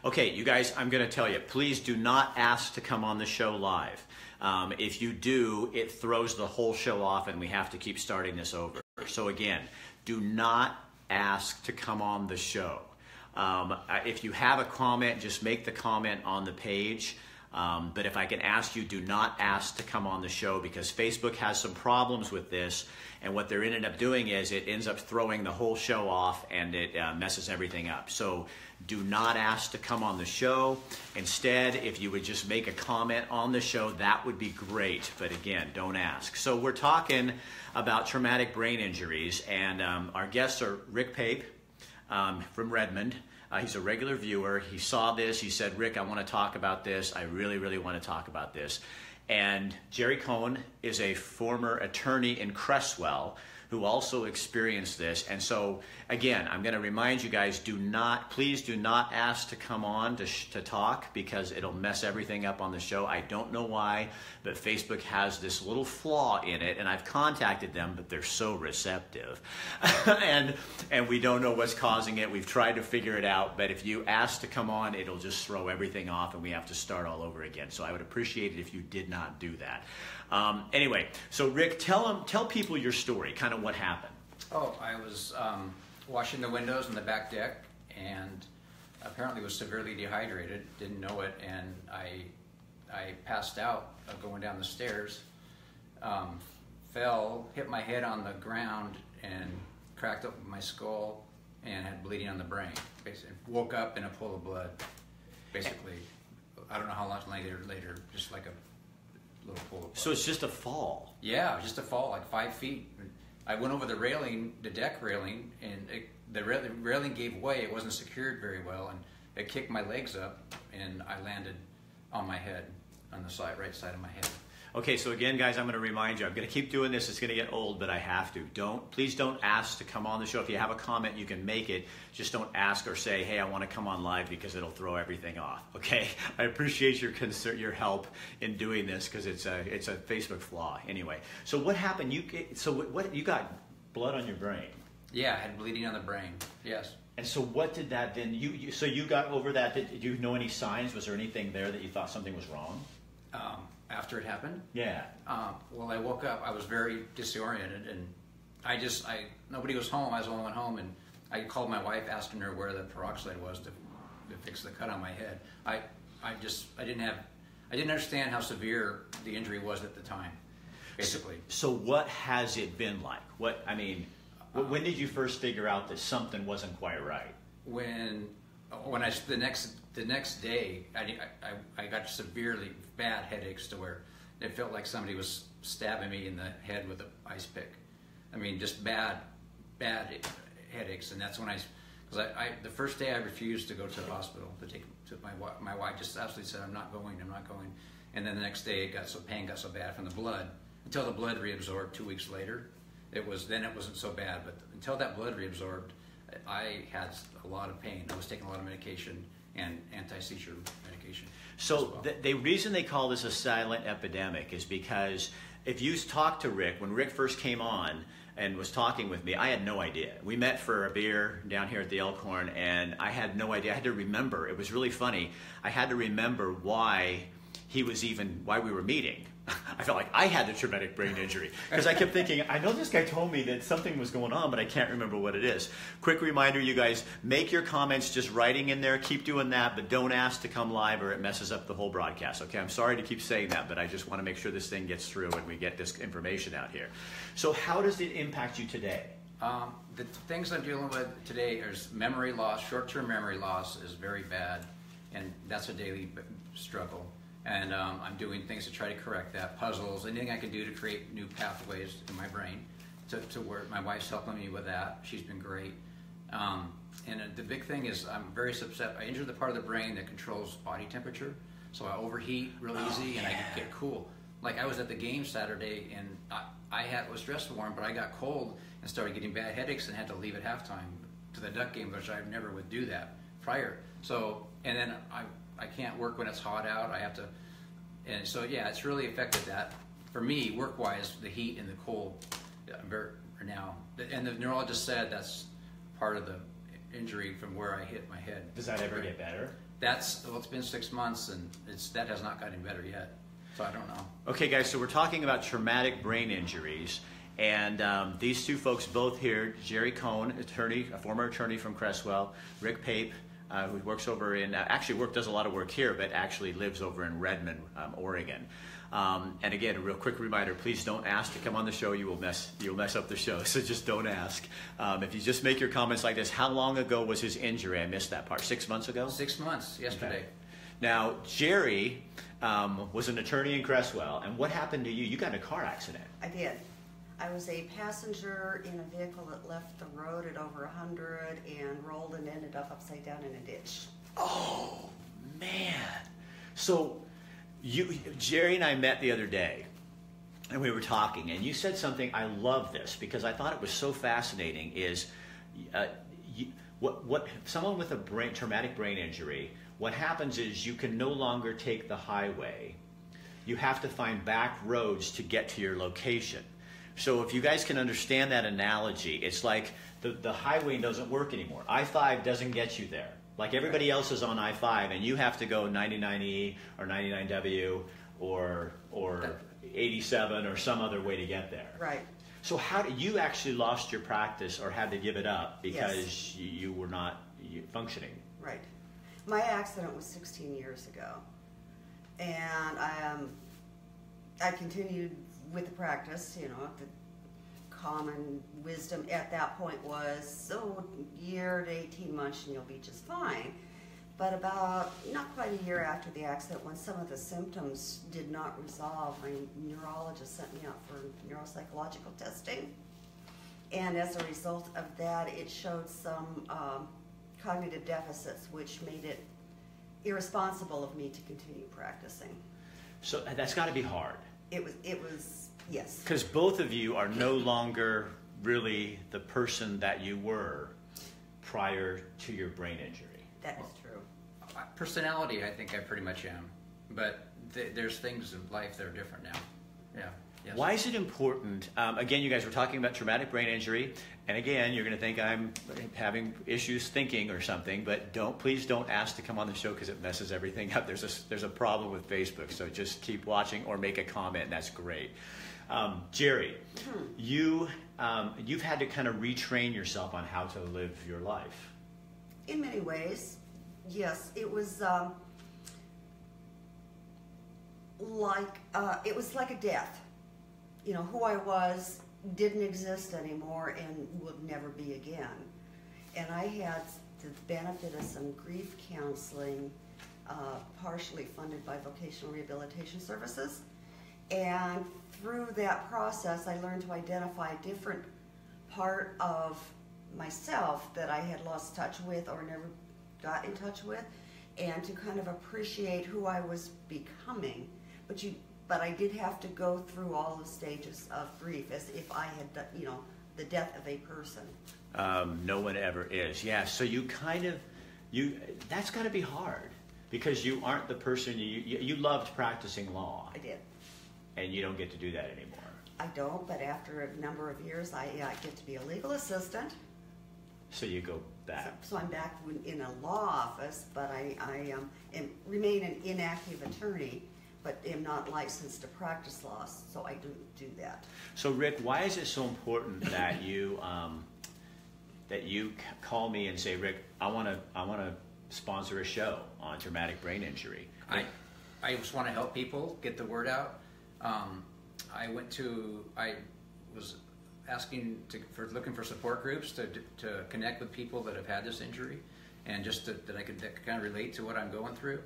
Okay, you guys, I'm going to tell you, please do not ask to come on the show live. If you do, it throws the whole show off and we have to keep starting this over. So again, do not ask to come on the show. If you have a comment, just make the comment on the page. But if I can ask you, do not ask to come on the show, because Facebook has some problems with this, and what they're ended up doing is it ends up throwing the whole show off and it messes everything up. So do not ask to come on the show. Instead, if you would just make a comment on the show, that would be great. But again, don't ask. So we're talking about traumatic brain injuries, and our guests are Rick Pape from Redmond. He's a regular viewer. He saw this. He said, Rick, I want to talk about this. I really, really want to talk about this. And Jerry Cohen is a former attorney in Cresswell who also experienced this. And so, again, I'm going to remind you guys, please do not ask to come on to talk, because it'll mess everything up on the show. I don't know why, but Facebook has this little flaw in it, and I've contacted them, but they're so receptive. and we don't know what's causing it. We've tried to figure it out, but if you ask to come on, it'll just throw everything off and we have to start all over again. So I would appreciate it if you did not do that. Anyway, so Rick, tell people your story, kind of what happened. Oh, I was washing the windows on the back deck, and apparently was severely dehydrated, didn't know it, and I passed out going down the stairs, fell, hit my head on the ground, and cracked up my skull, and had bleeding on the brain. Basically, woke up in a pool of blood, basically. I don't know how long later, just like a little pool of blood. So it's just a fall? Yeah, just a fall, like 5 feet. I went over the railing, the deck railing, and the railing gave way. It wasn't secured very well, and it kicked my legs up, and I landed on my head, on the right side of my head. Okay, so again, guys, I'm going to remind you, I'm going to keep doing this. It's going to get old, but I have to. Please don't ask to come on the show. If you have a comment, you can make it. Just don't ask or say, hey, I want to come on live, because it'll throw everything off. Okay? I appreciate your help in doing this, because it's a Facebook flaw. Anyway, so what happened? You got blood on your brain? Yeah, I had bleeding on the brain. Yes. And so what did that then? So you got over that? Did you know any signs? Was there anything there that you thought something was wrong? After it happened? Yeah. Well, I woke up, I was very disoriented, and nobody was home. I was the only one home, and I called my wife, asking her where the peroxide was to fix the cut on my head. I didn't understand how severe the injury was at the time, basically. So what has it been like? When did you first figure out that something wasn't quite right? The next day, I got severely bad headaches, to where it felt like somebody was stabbing me in the head with an ice pick. I mean, just bad headaches, and that's when the first day I refused to go to the hospital my wife just absolutely said, I'm not going, and then the next day pain got so bad from the blood, until the blood reabsorbed 2 weeks later. It wasn't so bad, but until that blood reabsorbed, I had a lot of pain. I was taking a lot of medication and anti-seizure medication. So well. The reason they call this a silent epidemic is because if you talk to Rick, when Rick first came on and was talking with me, I had no idea. We met for a beer down here at the Elkhorn, and I had no idea. I had to remember. It was really funny. I had to remember why we were meeting. I felt like I had a traumatic brain injury, because I kept thinking, I know this guy told me that something was going on, but I can't remember what it is. Quick reminder, you guys, make your comments just writing in there. Keep doing that, but don't ask to come live, or it messes up the whole broadcast. Okay, I'm sorry to keep saying that, but I just want to make sure this thing gets through and we get this information out here. So how does it impact you today? The things I'm dealing with today is memory loss. Short-term memory loss is very bad, and that's a daily struggle. And I'm doing things to try to correct that, puzzles, anything I can do to create new pathways in my brain to work. My wife's helping me with that. She's been great. And the big thing is I'm very upset. I injured the part of the brain that controls body temperature, so I overheat real easy and I get cool. Like I was at the game Saturday, and I was dressed warm, but I got cold and started getting bad headaches and had to leave at halftime to the Duck game, which I never would do that prior. So, and then I can't work when it's hot out. I have to, and so yeah, it's really affected that. For me, work-wise, the heat and the cold now. And the neurologist said that's part of the injury from where I hit my head. Does that ever get better? Well, it's been 6 months, and that has not gotten better yet. So I don't know. Okay, guys, so we're talking about traumatic brain injuries. And these two folks both here, Jerry Cohn, attorney, a former attorney from Cresswell, Rick Pape, who works over in, does a lot of work here, but actually lives over in Redmond, Oregon. And again, a real quick reminder, please don't ask to come on the show. You'll mess up the show, so just don't ask. If you just make your comments like this, how long ago was his injury? I missed that part. 6 months ago? 6 months, yesterday. Okay. Now, Jerry was an attorney in Cresswell, and what happened to you? You got in a car accident. I did. I was a passenger in a vehicle that left the road at over 100 and rolled and ended up upside down in a ditch. Oh, man. So, Jerry and I met the other day, and we were talking, and you said something, I love this, because I thought it was so fascinating, is what someone with a traumatic brain injury, what happens is you can no longer take the highway. You have to find back roads to get to your location. So if you guys can understand that analogy, it's like the highway doesn't work anymore. I-5 doesn't get you there. Like everybody else is on I-5, and you have to go 99E or 99W or 87 or some other way to get there. Right. So how did you actually lost your practice or had to give it up because yes. you were not functioning? Right. My accident was 16 years ago, and I continued with the practice. You know, the common wisdom at that point was, a year to 18 months and you'll be just fine. But about not quite a year after the accident, when some of the symptoms did not resolve, my neurologist sent me out for neuropsychological testing. And as a result of that, it showed some cognitive deficits, which made it irresponsible of me to continue practicing. So that's got to be hard. It was, yes. Because both of you are no longer really the person that you were prior to your brain injury. That is true. Personality, I think I pretty much am. But there's things in life that are different now. Yeah. Yes. Why is it important? Again, you guys were talking about traumatic brain injury, and again, you're going to think I'm having issues thinking or something. But please don't ask to come on the show because it messes everything up. There's a problem with Facebook, so just keep watching or make a comment. And that's great. Jerry, you've had to kind of retrain yourself on how to live your life. In many ways, yes. It was like a death. You know, who I was didn't exist anymore and would never be again. And I had the benefit of some grief counseling, partially funded by vocational rehabilitation services. And through that process, I learned to identify a different part of myself that I had lost touch with or never got in touch with, and to kind of appreciate who I was becoming. But I did have to go through all the stages of grief as if I had done, the death of a person. No one ever is. Yeah, so that's got to be hard because you aren't the person, you loved practicing law. I did. And you don't get to do that anymore. I don't, but after a number of years, I get to be a legal assistant. So you go back. So I'm back in a law office, but I remain an inactive attorney, but am not licensed to practice law, so I do that. So Rick, why is it so important that you call me and say, Rick, I want to sponsor a show on traumatic brain injury? I just want to help people get the word out. I was looking for support groups to connect with people that have had this injury, and just that I could kind of relate to what I'm going through.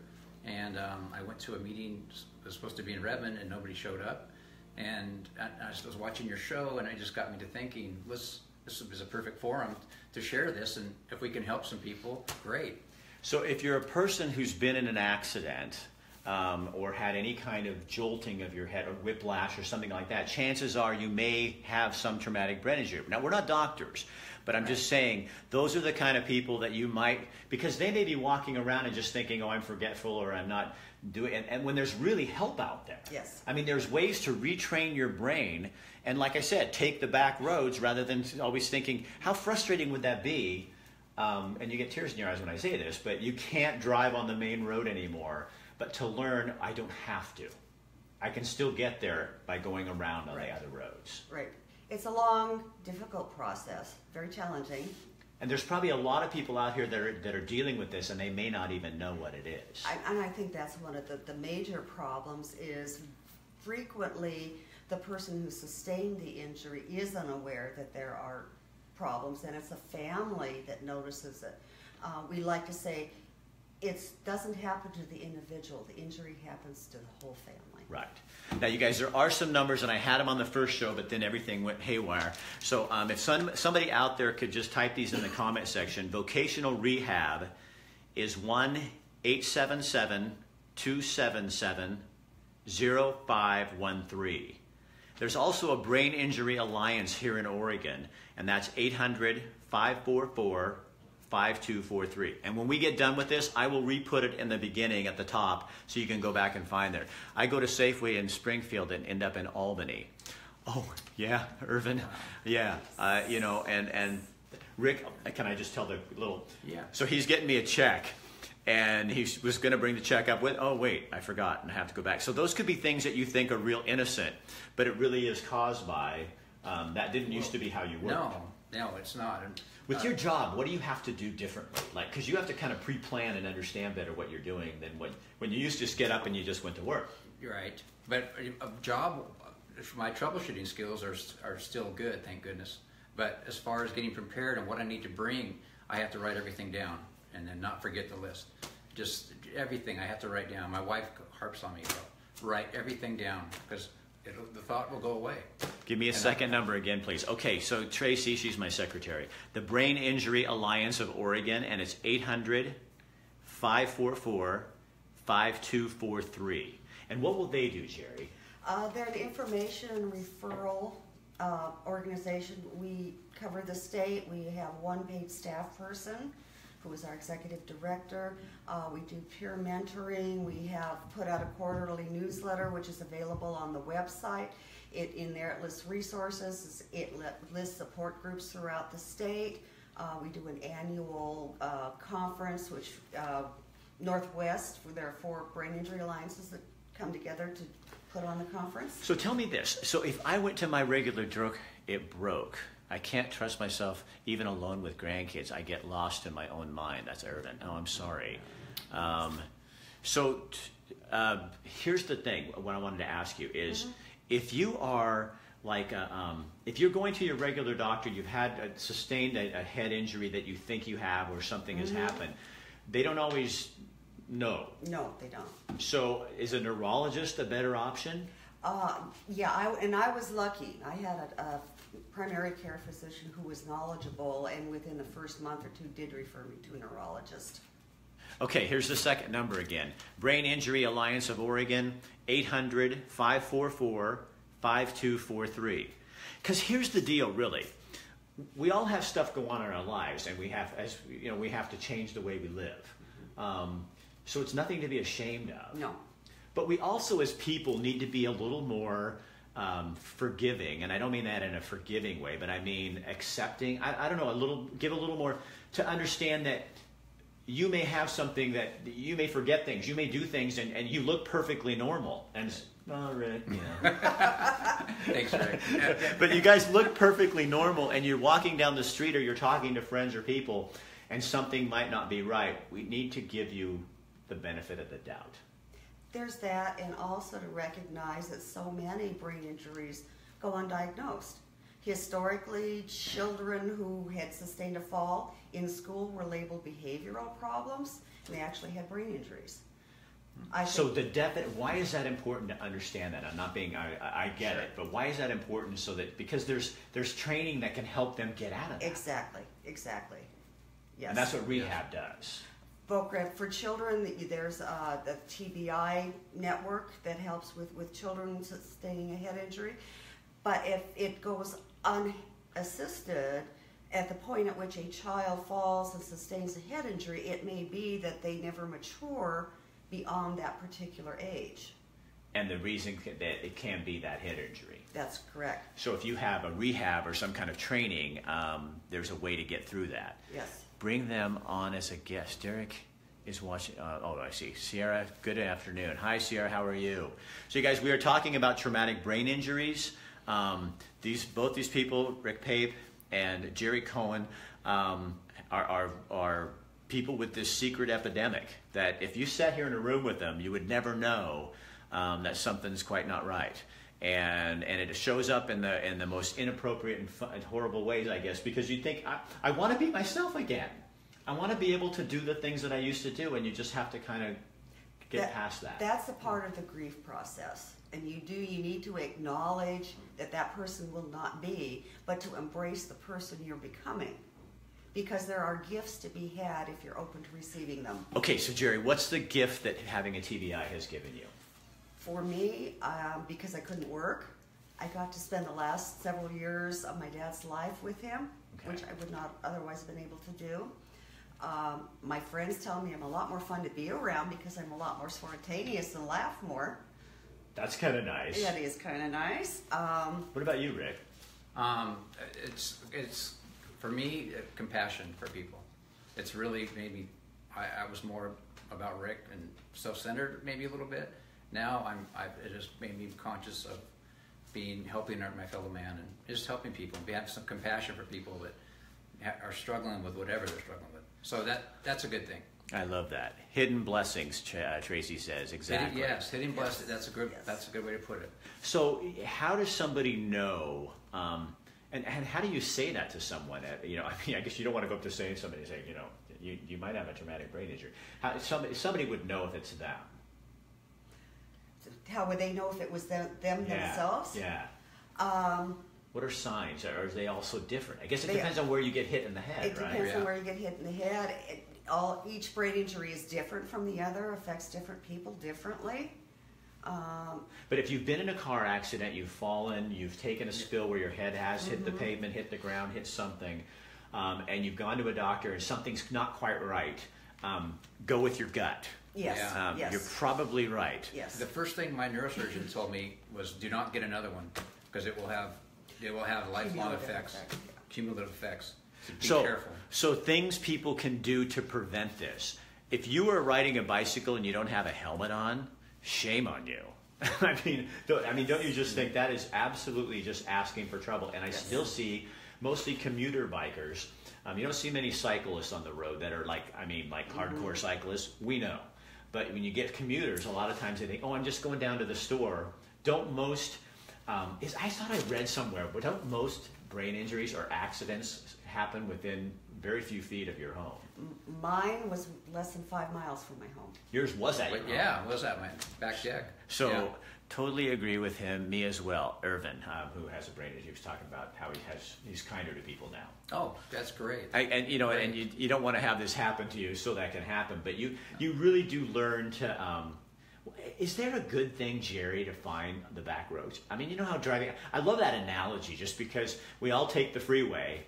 And I went to a meeting that was supposed to be in Redmond, and nobody showed up. And I was watching your show, and it just got me to thinking, this is a perfect forum to share this, and if we can help some people, great. So if you're a person who's been in an accident or had any kind of jolting of your head or whiplash or something like that, chances are you may have some traumatic brain injury. Now, we're not doctors, but I'm just saying those are the kind of people that you might, because they may be walking around and just thinking, oh, I'm forgetful or I'm not doing it. And when there's really help out there. Yes. I mean, there's ways to retrain your brain. And like I said, take the back roads rather than always thinking, how frustrating would that be and you get tears in your eyes when I say this, but you can't drive on the main road anymore. But to learn, I don't have to. I can still get there by going around on the other roads. Right. It's a long, difficult process, very challenging. And there's probably a lot of people out here that are dealing with this, and they may not even know what it is. And I think that's one of the major problems is frequently the person who sustained the injury is unaware that there are problems, and it's a family that notices it. We like to say it doesn't happen to the individual. The injury happens to the whole family. Right. Now, you guys, there are some numbers, and I had them on the first show, but then everything went haywire. So if somebody out there could just type these in the comment section, vocational rehab is 1-877-277-0513. There's also a Brain Injury Alliance here in Oregon, and that's 800-544-5243. And when we get done with this, I will re-put it in the beginning at the top so you can go back and find it. I go to Safeway in Springfield and end up in Albany. Oh, yeah, Irvin. Yeah, and Rick, can I just tell the little... Yeah. So he's getting me a check. And he was going to bring the check up with, oh, wait, I forgot, and I have to go back. So those could be things that you think are real innocent, but it really is caused by, that didn't used to be how you worked. No, it's not. With your job, what do you have to do differently? Like, because you have to kind of pre-plan and understand better what you're doing than when you used to just get up and you just went to work. You're right. But a job, my troubleshooting skills are still good, thank goodness. But as far as getting prepared and what I need to bring, I have to write everything down and then not forget the list. Just everything I have to write down. My wife harps on me about write everything down because the thought will go away. Give me a second number again, please. Okay, so Tracy, she's my secretary. The Brain Injury Alliance of Oregon, and it's 800-544-5243. And what will they do, Jerry? They're an information and referral organization. We cover the state. We have one paid staff person who is our executive director. We do peer mentoring. We have put out a quarterly newsletter, which is available on the website. In there it lists resources. It lists support groups throughout the state. We do an annual conference, which Northwest, there are 4 brain injury alliances that come together to put on the conference. So tell me this. So if I went to my regular drug, it broke. I can't trust myself even alone with grandkids. I get lost in my own mind. That's Irvin. Oh, I'm sorry. Here's the thing. What I wanted to ask you is, if you are like, if you're going to your regular doctor, you've had sustained a head injury that you think you have or something has happened, they don't always know. No, they don't. So is a neurologist a better option? Yeah, I was lucky. I had a primary care physician who was knowledgeable and within the first month or 2 did refer me to a neurologist. Okay, here's the second number again. Brain Injury Alliance of Oregon, 800-544-5243. Because here's the deal, really. We all have stuff go on in our lives, and we have to change the way we live. So it's nothing to be ashamed of. No. But we also, as people, need to be a little more forgiving, and I don't mean that in a forgiving way, but I mean accepting. I don't know, give a little more to understand that you may have something that you may forget things, you may do things, and you look perfectly normal. And Rick, Thanks, Rick. But you guys look perfectly normal, and you're walking down the street or you're talking to friends or people, and something might not be right. We need to give you the benefit of the doubt. There's that, and also to recognize that so many brain injuries go undiagnosed. Historically, children who had sustained a fall in school were labeled behavioral problems, and they actually had brain injuries. So why is that important to understand that? I'm not being, I get it, but why is that important because there's training that can help them get out of that? Exactly. Yes. And that's what rehab does. For children, there's the TBI network that helps with children sustaining a head injury. But if it goes unassisted, at the point at which a child falls and sustains a head injury, it may be that they never mature beyond that particular age. And the reason that it can be that head injury. That's correct. So if you have a rehab or some kind of training, there's a way to get through that. Yes. bring them on as a guest. Derek is watching. Oh, I see. Sierra, good afternoon. Hi, Sierra. How are you? So, you guys, we are talking about traumatic brain injuries. Both these people, Rick Pape and Jerry Cohen, are people with this secret epidemic that if you sat here in a room with them, you would never know that something's quite not right. And it shows up in the most inappropriate and horrible ways, I guess, because you think, I want to be myself again. I want to be able to do the things that I used to do, and you just have to kind of get past that. That's a part of the grief process. And you need to acknowledge that person will not be, but to embrace the person you're becoming. Because there are gifts to be had if you're open to receiving them. Okay, so Jerry, what's the gift that having a TBI has given you? For me, because I couldn't work, I got to spend the last several years of my dad's life with him, which I would not otherwise have been able to do. My friends tell me I'm a lot more fun to be around because I'm a lot more spontaneous and laugh more. That's kind of nice. That is kind of nice. What about you, Rick? It's for me, compassion for people. It's really made me. I was more about Rick and self-centered, maybe a little bit. Now it just made me conscious of helping my fellow man and just helping people and have some compassion for people that are struggling with whatever they're struggling with. So that's a good thing. I love that. Hidden blessings, Tracy says. Exactly. Hidden blessings. That's a good way to put it. So how does somebody know, and how do you say that to someone? You know, I mean, I guess you don't want to go up to somebody and say, you know, you might have a traumatic brain injury. How somebody would know if it's them. How would they know if it was them themselves? Yeah. What are signs? Or are they all so different? I guess it depends on where you get hit in the head, It depends on where you get hit in the head. Each brain injury is different from the other, affects different people differently. But if you've been in a car accident, you've fallen, you've taken a spill where your head has hit the pavement, hit the ground, hit something, and you've gone to a doctor and something's not quite right, go with your gut. Yes. Yes. You're probably right. Yes. The first thing my neurosurgeon told me was, do not get another one because it will have lifelong effects, cumulative effects. So be careful. So things people can do to prevent this. If you are riding a bicycle and you don't have a helmet on, shame on you. I mean, don't you just think that is absolutely just asking for trouble? And I still see mostly commuter bikers. You don't see many cyclists on the road that are like hardcore cyclists. We know. But when you get commuters, a lot of times they think, oh, I'm just going down to the store. Don't most, I thought I read somewhere, but don't most brain injuries or accidents happen within very few feet of your home? Mine was less than 5 miles from my home. Yours was at your home? Yeah, was at my back deck. So totally agree with him. Me as well. Irvin, who has a brain injury, was talking about how he's kinder to people now. Oh, that's great. And you don't want to have this happen to you, so that can happen. But you really do learn to. Is there a good thing, Jerry, to find the back roads? I mean, you know how driving. I love that analogy, just because we all take the freeway.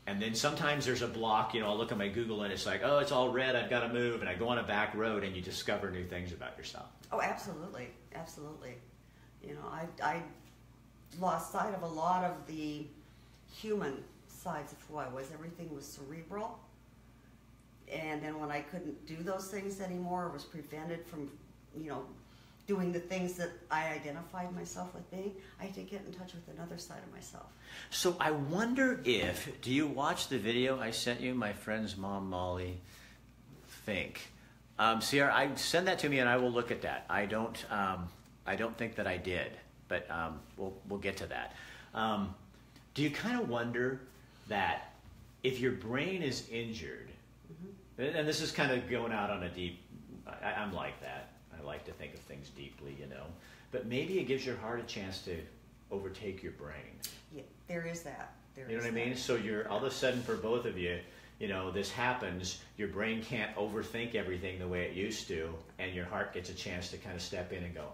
And then sometimes there's a block, I'll look at my Google and it's like, oh, it's all red, I've got to move. And I go on a back road and you discover new things about yourself. Oh, absolutely. Absolutely. I lost sight of a lot of the human sides of who I was. Everything was cerebral. And then when I couldn't do those things anymore, or was prevented from, doing the things that I identified myself with being, I had to get in touch with another side of myself. So I wonder do you watch the video I sent you, my friend's mom, Molly Fink? Sierra, send that to me and I will look at that. I don't think that I did, but we'll get to that. Do you kind of wonder that if your brain is injured, and this is kind of going out on a deep, I'm like that. I like to think of things deeply, but maybe it gives your heart a chance to overtake your brain. Yeah, there is that. You know what I mean? So you're all of a sudden, for both of you, this happens, your brain can't overthink everything the way it used to, and your heart gets a chance to kind of step in and go,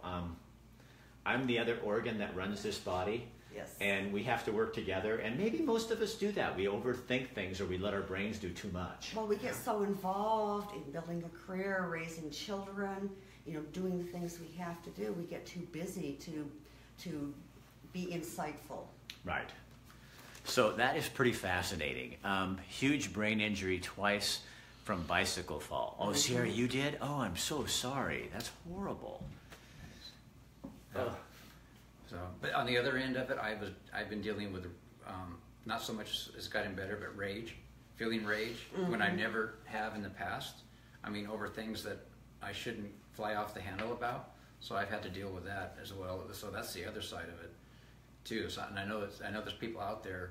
I'm the other organ that runs this body. Yes. And we have to work together, and maybe most of us do that. We overthink things, or we let our brains do too much. Well, we get so involved in building a career, raising children, doing the things we have to do. We get too busy to be insightful. Right. So that is pretty fascinating. Huge brain injury twice from bicycle fall. Oh, Sierra, you did? Oh, I'm so sorry. That's horrible. Oh. So, but on the other end of it, I've been dealing with not so much it's gotten better, but rage, feeling rage when I never have in the past. I mean, over things that I shouldn't fly off the handle about. So I've had to deal with that as well. So that's the other side of it too. So, and I know there's people out there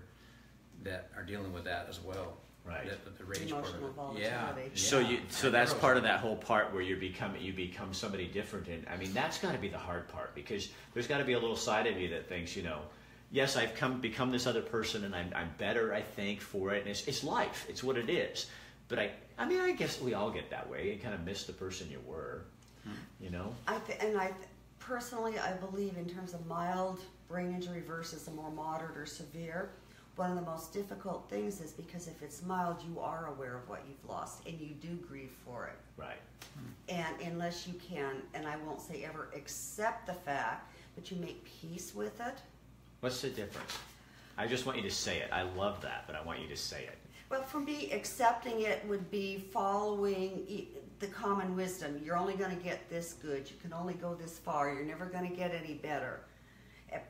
that are dealing with that as well. Right. The rage Emotional part of it. volatility. So so that's part of that whole part where you become somebody different. And I mean, that's got to be the hard part, because there's got to be a little side of you that thinks, yes, I've become this other person, and I'm better, I think, for it. And it's life. It's what it is. But I guess we all get that way. You kind of miss the person you were, Personally, I believe in terms of mild brain injury versus a more moderate or severe, one of the most difficult things is because if it's mild, you are aware of what you've lost and you do grieve for it. Right. And unless you can, and I won't say ever accept the fact, but you make peace with it. What's the difference? I just want you to say it. I love that, but I want you to say it. Well, for me, accepting it would be following the common wisdom. You're only going to get this good. You can only go this far. You're never going to get any better.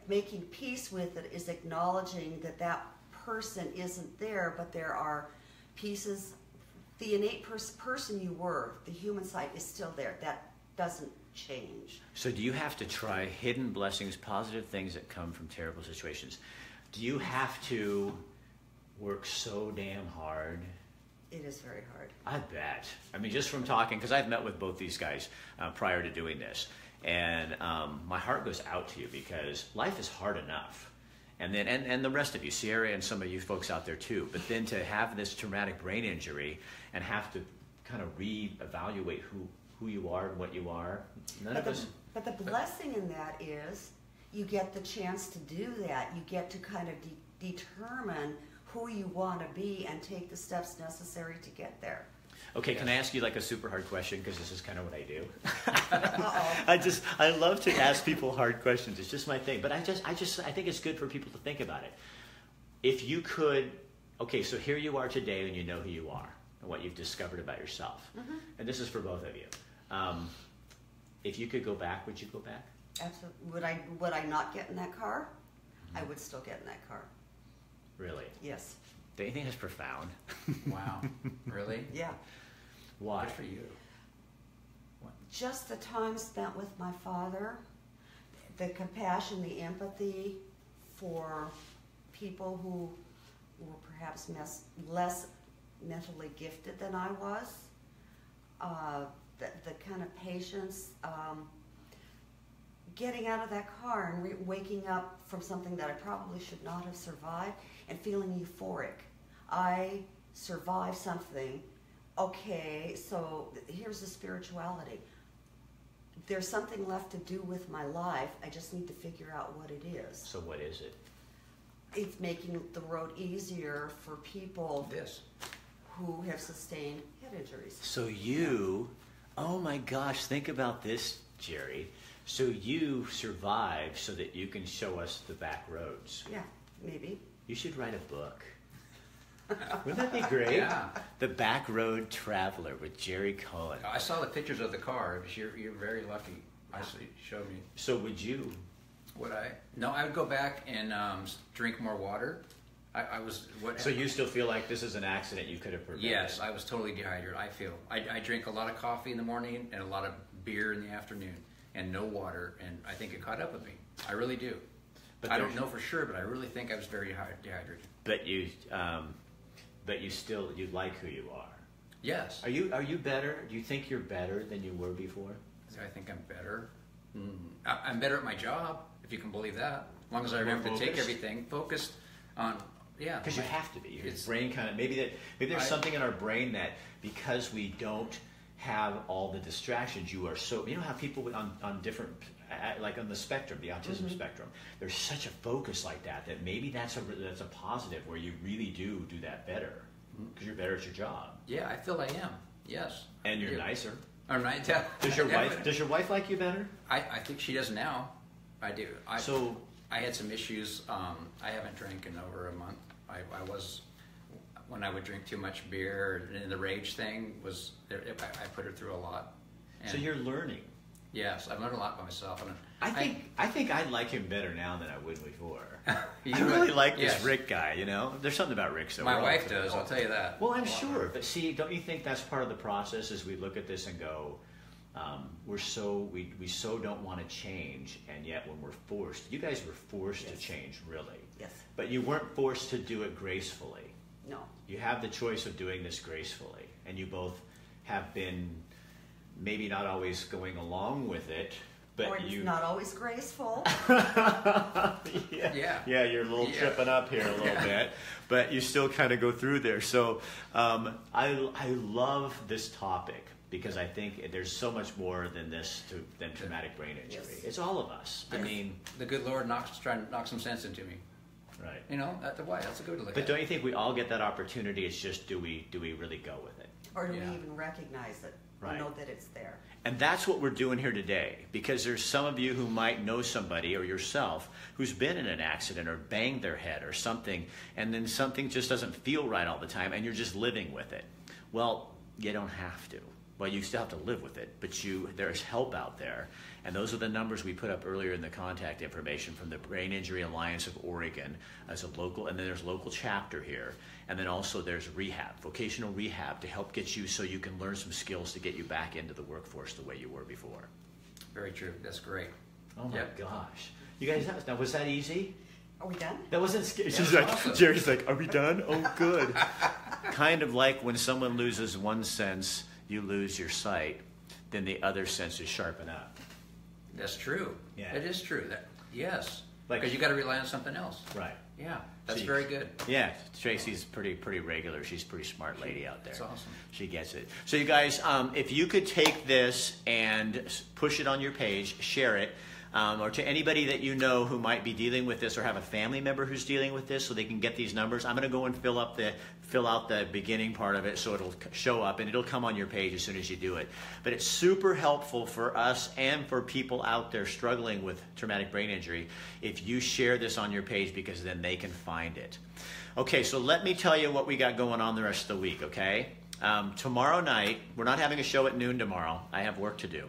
Making peace with it is acknowledging that person isn't there, but there are pieces. The innate person you were, the human side, is still there. That doesn't change. So do you have to try hidden blessings, positive things that come from terrible situations? Do you have to work so damn hard? It is very hard. I bet. I mean, just from talking, because I've met with both these guys prior to doing this, and my heart goes out to you, because life is hard enough. And then, and the rest of you, Sierra, and some of you folks out there too. But then to have this traumatic brain injury and have to kind of reevaluate who you are and what you are. But the blessing in that is you get the chance to do that. You get to kind of determine who you want to be and take the steps necessary to get there. Okay, can I ask you like a super hard question, because this is kind of what I do? Uh-oh. I love to ask people hard questions. It's just my thing. But I think it's good for people to think about it. If you could, okay, so here you are today, and you know who you are and what you've discovered about yourself. Mm-hmm. And this is for both of you. If you could go back, would you go back? Absolutely. Would I not get in that car? Mm-hmm. I would still get in that car. Really? Yes. Do you think that's profound? Wow. Really? Yeah. Why? Good for you. What? Just the time spent with my father, the compassion, the empathy for people who were perhaps less mentally gifted than I was, the kind of patience, getting out of that car and waking up from something that I probably should not have survived and feeling euphoric. I survived something. Okay, so here's the spirituality. There's something left to do with my life. I just need to figure out what it is. So what is it? It's making the road easier for people who have sustained head injuries. So oh my gosh, think about this, Jerry. So you survived so that you can show us the back roads. Yeah, maybe. You should write a book. Wouldn't that be great? Yeah. The Back Road Traveler with Jerry Cohen. I saw the pictures of the car. You're very lucky. You showed me. So would you? Would I? No, I would go back and drink more water. I was. So you still feel like this is an accident you could have prevented? Yes, I was totally dehydrated. I drink a lot of coffee in the morning and a lot of beer in the afternoon and no water, and I think it caught up with me. I really do. But I don't know for sure, but I really think I was very dehydrated. But you like who you are. Yes. Are you better? Do you think you're better than you were before? I think I'm better. I'm better at my job, if you can believe that. As long as I remember to take everything focused on, Because you have to be. Your brain kind of maybe there's something in our brain that because we don't have all the distractions, you are so. You know how people on different, like on the spectrum, the autism spectrum, there's such a focus like that maybe that's a positive where you really do that better because you're better at your job. Yeah, I feel I am. Yes. And you're nicer. I'm right. Does your wife like you better? I think she does now. I do. I had some issues. I haven't drank in over a month. I was, when I would drink too much beer, and the rage thing was, I put her through a lot. And So you're learning. yes, I've learned a lot by myself. And I think I like him better now than I would before. You I really would? like this Yes. Rick guy, you know? There's something about Rick. So My we're all wife for it. does, I'll tell you that. Well, I'm sure. But see, don't you think that's part of the process as we look at this and go, we so don't want to change, and yet when we're forced, you guys were forced to change, really. Yes. But you weren't forced to do it gracefully. No. You have the choice of doing this gracefully, and you both have been maybe not always going along with it, but Or it's you not always graceful. Yeah. yeah, you're a little tripping up here a little bit, but you still kind of go through there. So I love this topic because I think there's so much more than than traumatic brain injury. Yes. It's all of us. I mean, the good Lord trying to knock some sense into me. right. You know, that's a good look But at. don't you think we all get that opportunity? It's just do we really go with it? Or do Yeah. we even recognize it? Right. Or know that it's there? And that's what we're doing here today, because there's some of you who might know somebody or yourself who's been in an accident or banged their head or something, and then something just doesn't feel right all the time, and you're just living with it. Well, you don't have to. Well, you still have to live with it, but there's help out there. And those are the numbers we put up earlier in the contact information from the Brain Injury Alliance of Oregon as a local, and then there's local chapter here. And then also there's rehab, vocational rehab, to help get you so you can learn some skills to get you back into the workforce the way you were before. Very true. That's great. Oh my Yep. gosh. You guys, now was that easy? Are we done? That wasn't scary. That She's was like, awesome. Jerry's like, are we done? Oh, good. Kind of like when someone loses one sense, you lose your sight, then the other senses sharpen up. That's true. Yeah. It is true. Yes. Like- Because you got to rely on something else. Right. Yeah. That's See. very good. Yeah, Tracy's pretty regular. She's a pretty smart lady out there. That's awesome. She gets it. So you guys, if you could take this and push it on your page, share it, or to anybody that you know who might be dealing with this or have a family member who's dealing with this so they can get these numbers. I'm going to go and fill out the beginning part of it so it'll show up, and it'll come on your page as soon as you do it. But it's super helpful for us and for people out there struggling with traumatic brain injury if you share this on your page, because then they can find it. Okay, so let me tell you what we got going on the rest of the week, okay? Tomorrow night, we're not having a show at noon tomorrow. I have work to do.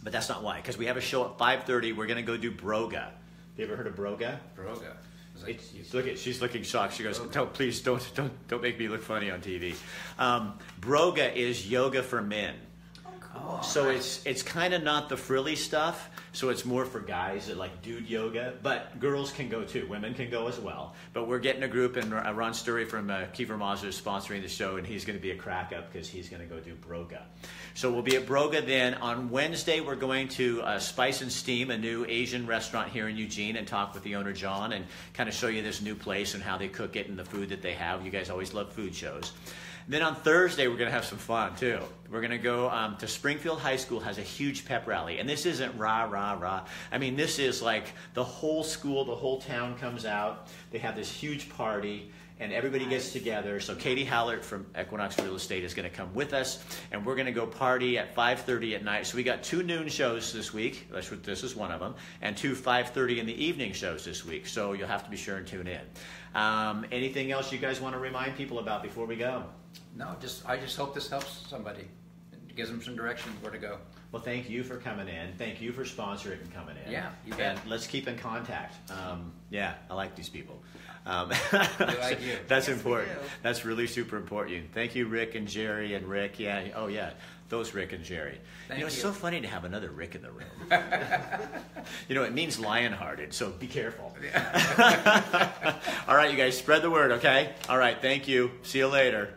But that's not why, because we have a show at 5:30. We're going to go do Broga. You ever heard of Broga? Broga. She's looking shocked. She goes, "No, please don't make me look funny on TV." Broga is yoga for men. Oh, So nice. it's kind of not the frilly stuff. So it's more for guys that like dude yoga, but girls can go too. Women can go as well. But we're getting a group, and Ron Sturry from Kiefer Mazda is sponsoring the show, and he's going to be a crack up because he's going to go do Broga. So we'll be at Broga then. On Wednesday, we're going to Spice and Steam, a new Asian restaurant here in Eugene, and talk with the owner, John, and kind of show you this new place and how they cook it and the food that they have. You guys always love food shows. Then on Thursday, we're going to have some fun, too. We're going to go to Springfield High School, has a huge pep rally. And this isn't rah, rah, rah. I mean, this is like the whole school, the whole town comes out. They have this huge party, and everybody gets together. So Katie Hallert from Equinox Real Estate is going to come with us, and we're going to go party at 5:30 at night. So we got 2 noon shows this week. This is one of them. And 2 5:30 in the evening shows this week. So you'll have to be sure and tune in. Anything else you guys want to remind people about before we go? No, I just hope this helps somebody. It gives them some direction where to go. Well, thank you for coming in. Thank you for sponsoring and coming in. Yeah, you bet. And let's keep in contact. Yeah, I like these people. like you. That's Yes, we important. do. That's really super important. Thank you, Rick and Jerry and Rick. Yeah. Oh, yeah. Those Rick and Jerry. Thank It's you. so funny to have another Rick in the room. It means lion-hearted, so be careful. All right, you guys, spread the word, okay? All right, thank you. See you later.